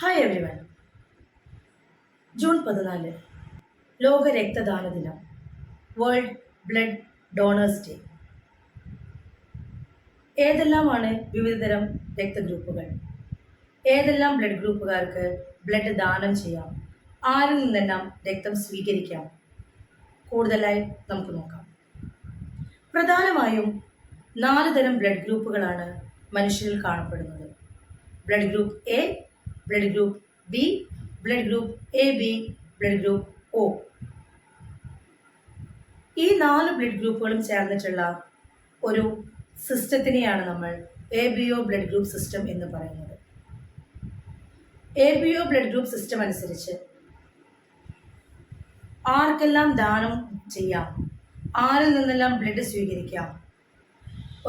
Hi everyone. June 14 ലോക രക്തദാന ദിനം, വേൾഡ് ബ്ലഡ് ഡോണേഴ്സ് ഡേ. ഏതെല്ലാമാണ് വിവിധതരം രക്തഗ്രൂപ്പുകൾ? ഏതെല്ലാം ബ്ലഡ് ഗ്രൂപ്പുകാർക്ക് ബ്ലഡ് ദാനം ചെയ്യാം? ആരിൽ നിന്നെല്ലാം രക്തം സ്വീകരിക്കാം? കൂടുതലായി നമുക്ക് നോക്കാം. പ്രധാനമായും 4 തരം ബ്ലഡ് ഗ്രൂപ്പുകളാണ് മനുഷ്യരിൽ കാണപ്പെടുന്നത്. Blood group A, blood group B, blood group A B, blood group O. ഈ 4 ബ്ലഡ് ഗ്രൂപ്പുകളും ചേർന്നിട്ടുള്ള ഒരു സിസ്റ്റത്തിനെയാണ് നമ്മൾ ABO ബ്ലഡ് ഗ്രൂപ്പ് സിസ്റ്റം എന്ന് പറയുന്നത്. ABO ബ്ലഡ് ഗ്രൂപ്പ് സിസ്റ്റം അനുസരിച്ച് ആർക്കെല്ലാം ദാനം ചെയ്യാം, ആരിൽ നിന്നെല്ലാം ബ്ലഡ് സ്വീകരിക്കാം,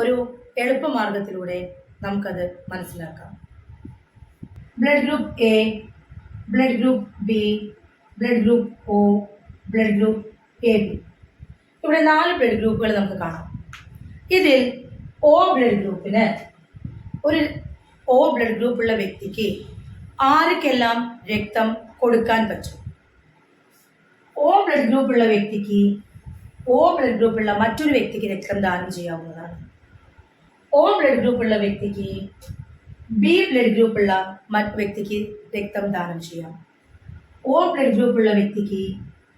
ഒരു എളുപ്പമാർഗത്തിലൂടെ നമുക്കത് മനസ്സിലാക്കാം. Blood group A, blood group B, blood group O, blood group A B. ഇവിടെ 4 ബ്ലഡ് ഗ്രൂപ്പുകൾ നമുക്ക് കാണാം. ഇതിൽ ഒ ബ്ലഡ് ഗ്രൂപ്പിന് ഒരു ഒ ബ്ലഡ് ഗ്രൂപ്പുള്ള വ്യക്തിക്ക് ആർക്കെല്ലാം രക്തം കൊടുക്കാൻ പറ്റും? ഒ ബ്ലഡ് ഗ്രൂപ്പുള്ള വ്യക്തിക്ക് ഒ ബ്ലഡ് ഗ്രൂപ്പുള്ള മറ്റൊരു വ്യക്തിക്ക് രക്തം ദാനം ചെയ്യാവുന്നതാണ്. ഒ ബ്ലഡ് ഗ്രൂപ്പുള്ള വ്യക്തിക്ക് ബി ബ്ലഡ് ഗ്രൂപ്പുള്ള മറ്റു വ്യക്തിക്ക് രക്തം ദാനം ചെയ്യാം. ഒ ബ്ലഡ് ഗ്രൂപ്പുള്ള വ്യക്തിക്ക്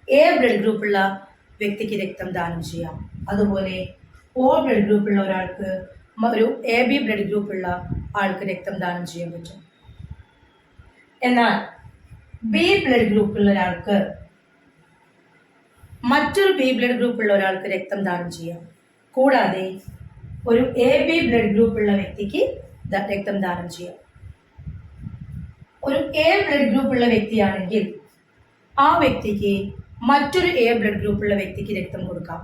എ ബ്ലഡ് ഗ്രൂപ്പുള്ള വ്യക്തിക്ക് രക്തം ദാനം ചെയ്യാം. അതുപോലെ ഒ ബ്ലഡ് ഗ്രൂപ്പുള്ള ഒരാൾക്ക് ഒരു AB ബ്ലഡ് ഗ്രൂപ്പുള്ള ആൾക്ക് രക്തം ദാനം ചെയ്യാൻ പറ്റും. എന്നാൽ ബി ബ്ലഡ് ഗ്രൂപ്പുള്ള ഒരാൾക്ക് മറ്റൊരു ബി ബ്ലഡ് ഗ്രൂപ്പുള്ള ഒരാൾക്ക് രക്തം ദാനം ചെയ്യാം. കൂടാതെ ഒരു AB ബ്ലഡ് ഗ്രൂപ്പുള്ള വ്യക്തിക്ക് രക്തം ദാനം ചെയ്യാം. ഒരു എ ബ്ലഡ് ഗ്രൂപ്പുള്ള വ്യക്തിയാണെങ്കിൽ ആ വ്യക്തിക്ക് മറ്റൊരു എ ബ്ലഡ് ഗ്രൂപ്പുള്ള വ്യക്തിക്ക് രക്തം കൊടുക്കാം.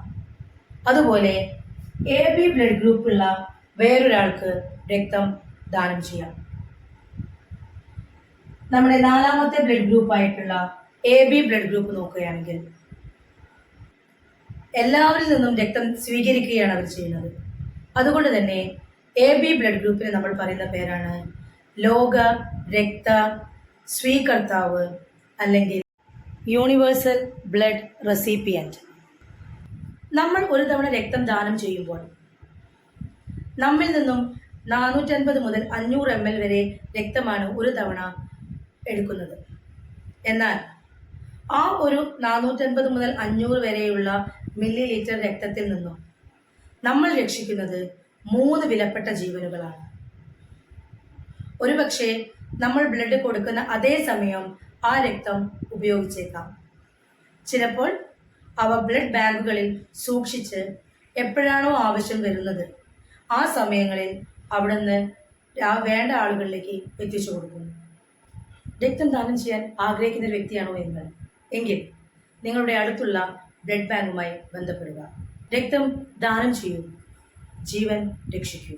അതുപോലെ AB ബ്ലഡ് ഗ്രൂപ്പുള്ള വേറൊരാൾക്ക് രക്തം ദാനം ചെയ്യാം. നമ്മുടെ 4ാമത്തെ ബ്ലഡ് ഗ്രൂപ്പായിട്ടുള്ള AB ബ്ലഡ് ഗ്രൂപ്പ് നോക്കുകയാണെങ്കിൽ എല്ലാവരിൽ നിന്നും രക്തം സ്വീകരിക്കുകയാണ് അവർ ചെയ്യുന്നത്. അതുകൊണ്ട് തന്നെ AB ബ്ലഡ് ഗ്രൂപ്പിന് നമ്മൾ പറയുന്ന പേരാണ് ലോക രക്ത സ്വീകർത്താവ് അല്ലെങ്കിൽ യൂണിവേഴ്സൽ ബ്ലഡ് റെസിപ്പിയൻറ്റ്. നമ്മൾ ഒരു തവണ രക്തം ദാനം ചെയ്യുമ്പോൾ നമ്മിൽ നിന്നും 450 മുതൽ 500 ml വരെ രക്തമാണ് ഒരു തവണ എടുക്കുന്നത്. എന്നാൽ ആ ഒരു 450 മുതൽ 500 വരെയുള്ള മില്ലി ലിറ്റർ രക്തത്തിൽ നിന്നും നമ്മൾ രക്ഷിക്കുന്നത് 3 വിലപ്പെട്ട ജീവനുകളാണ്. ഒരുപക്ഷെ നമ്മൾ ബ്ലഡ് കൊടുക്കുന്ന അതേ സമയം ആ രക്തം ഉപയോഗിച്ചേക്കാം. ചിലപ്പോൾ അവ ബ്ലഡ് ബാങ്കുകളിൽ സൂക്ഷിച്ച് എപ്പോഴാണോ ആവശ്യം വരുന്നത് ആ സമയങ്ങളിൽ അവിടുന്ന് വേണ്ട ആളുകളിലേക്ക് എത്തിച്ചു കൊടുക്കുന്നു. രക്തം ദാനം ചെയ്യാൻ ആഗ്രഹിക്കുന്ന ഒരു വ്യക്തിയാണോ എങ്കിൽ നിങ്ങളുടെ അടുത്തുള്ള ബ്ലഡ് ബാങ്കുമായി ബന്ധപ്പെടുക. രക്തം ദാനം ചെയ്യൂ, ജീവൻ രക്ഷിക്കൂ.